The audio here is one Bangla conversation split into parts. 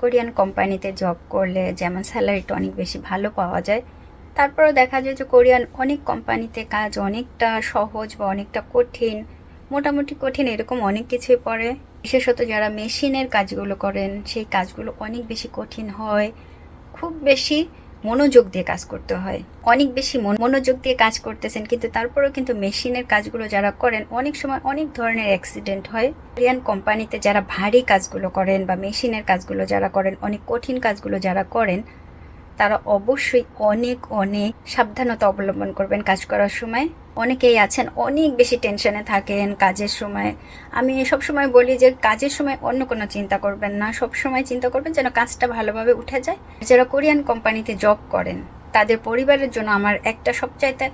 কোরিয়ান কোম্পানিতে জব করলে যেমন স্যালারিটা অনেক বেশি ভালো পাওয়া যায়, তারপরেও দেখা যায় যে কোরিয়ান অনেক কোম্পানিতে কাজ অনেকটা সহজ বা অনেকটা কঠিন, মোটামুটি কঠিন এরকম অনেক কিছুই পড়ে। বিশেষত যারা মেশিনের কাজগুলো করেন সেই কাজগুলো অনেক বেশি কঠিন হয়, খুব বেশি মনোযোগ দিয়ে কাজ করতে হয়। অনেক বেশি মনোযোগ দিয়ে কাজ করতেছেন, কিন্তু তারপরেও কিন্তু মেশিনের কাজগুলো যারা করেন অনেক সময় অনেক ধরনের অ্যাক্সিডেন্ট হয়। কোরিয়ান কোম্পানিতে যারা ভারী কাজগুলো করেন বা মেশিনের কাজগুলো যারা করেন, অনেক কঠিন কাজগুলো যারা করেন, তারা অবশ্যই অনেক অনেক সাবধানতা অবলম্বন করবেন কাজ করার সময়। অনেকেই আছেন অনেক বেশি টেনশনে থাকেন কাজের সময়। আমি সব সময় বলি যে কাজের সময় অন্য কোনো চিন্তা করবেন না, সব সময় চিন্তা করবেন যেন কাজটা ভালোভাবে উঠে যায়। যারা কোরিয়ান কোম্পানিতে জব করেন তাদের পরিবারের জন্য আমার একটা সবচাইতে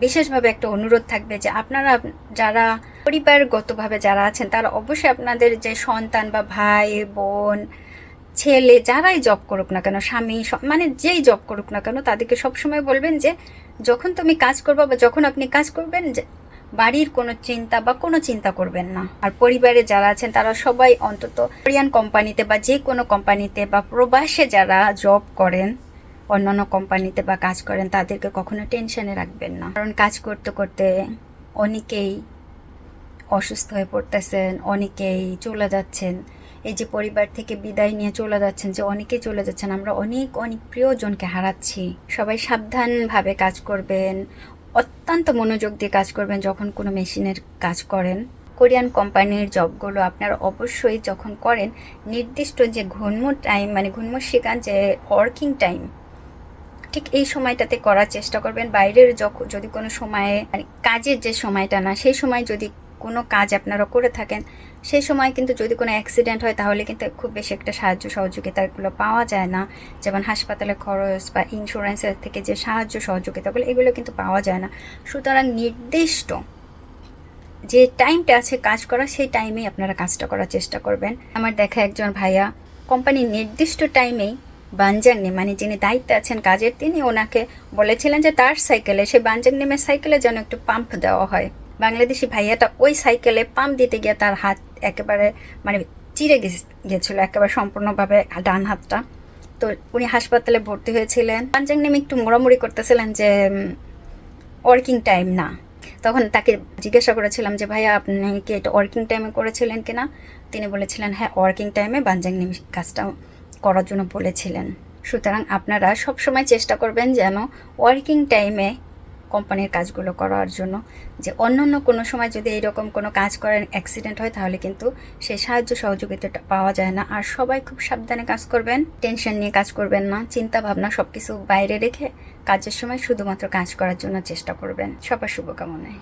বিশেষভাবে একটা অনুরোধ থাকবে যে আপনারা যারা পরিবারগতভাবে যারা আছেন তারা অবশ্যই আপনাদের যে সন্তান বা ভাই বোন ছেলে যারাই জব করুক না কেন, স্বামী মানে যেই জব করুক না কেন, তাদেরকে সবসময় বলবেন যে যখন তুমি কাজ করবা বা যখন আপনি কাজ করবেন যে বাড়ির কোনো চিন্তা বা কোনো চিন্তা করবেন না। আর পরিবারে যারা আছেন তারা সবাই অন্তত কোরিয়ান কোম্পানিতে বা যে কোনো কোম্পানিতে বা প্রবাসে যারা জব করেন অন্যান্য কোম্পানিতে বা কাজ করেন তাদেরকে কখনো টেনশনে রাখবেন না, কারণ কাজ করতে করতে অনেকেই অসুস্থ হয়ে পড়তেছেন, অনেকেই চলে যাচ্ছেন। এই যে পরিবার থেকে বিদায় নিয়ে চলে যাচ্ছেন, যে অনেকেই চলে যাচ্ছেন, আমরা অনেক অনেক প্রিয়জনকে হারাচ্ছি। সবাই সাবধানভাবে কাজ করবেন, অত্যন্ত মনোযোগ দিয়ে কাজ করবেন যখন কোনো মেশিনের কাজ করেন। কোরিয়ান কোম্পানির জবগুলো আপনারা অবশ্যই যখন করেন নির্দিষ্ট যে ঘুম টাইম মানে ঘুম শেখান যে ওয়ার্কিং টাইম, ঠিক এই সময়টাতে করার চেষ্টা করবেন। বাইরের যদি কোনো সময়ে মানে কাজের যে সময়টা না, সেই সময় যদি কোনো কাজ আপনারা করে থাকেন, সেই সময় কিন্তু যদি কোনো অ্যাক্সিডেন্ট হয় তাহলে কিন্তু খুব বেশি একটা সাহায্য সহযোগিতাগুলো পাওয়া যায় না। যেমন হাসপাতালের খরচ বা ইন্স্যুরেন্সের থেকে যে সাহায্য সহযোগিতাগুলো, এগুলো কিন্তু পাওয়া যায় না। সুতরাং নির্দিষ্ট যে টাইমটা আছে কাজ করা, সেই টাইমেই আপনারা কাজটা করার চেষ্টা করবেন। আমার দেখা একজন ভাইয়া কোম্পানির নির্দিষ্ট টাইমেই বানজাংনি মানে যিনি দায়িত্বে আছেন কাজের, তিনি ওনাকে বলেছিলেন যে তার সাইকেলে, সে বানজাংনিমের সাইকেলে যেন একটু পাম্প দেওয়া হয়। বাংলাদেশি ভাইয়াটা ওই সাইকেলে পাম্প দিতে গিয়ে তার হাত একেবারে মানে চিরে গেছিলো একেবারে সম্পূর্ণভাবে, ডান হাতটা। তো উনি হাসপাতালে ভর্তি হয়েছিলেন। বানজাংনিমে একটু মোড়ামুড়ি করতেছিলেন যে ওয়ার্কিং টাইম না। তখন তাকে জিজ্ঞাসা করেছিলাম যে ভাইয়া আপনি কি এটা ওয়ার্কিং টাইমে করেছিলেন কিনা। তিনি বলেছিলেন হ্যাঁ, ওয়ার্কিং টাইমে বানজাংনি কাজটা করার জন্য বলেছিলেন। সুতরাং আপনারা সবসময় চেষ্টা করবেন যেন ওয়ার্কিং টাইমে কোম্পানির কাজগুলো করার জন্য। যে অন্যান্য কোনো সময় যদি এইরকম কোনো কাজ করেন অ্যাক্সিডেন্ট হয় তাহলে কিন্তু সেই সাহায্য সহযোগিতাটা পাওয়া যায় না। আর সবাই খুব সাবধানে কাজ করবেন, টেনশন নিয়ে কাজ করবেন না, চিন্তা ভাবনা সব কিছু বাইরে রেখে কাজের সময় শুধুমাত্র কাজ করার জন্য চেষ্টা করবেন। সবার শুভকামনায়।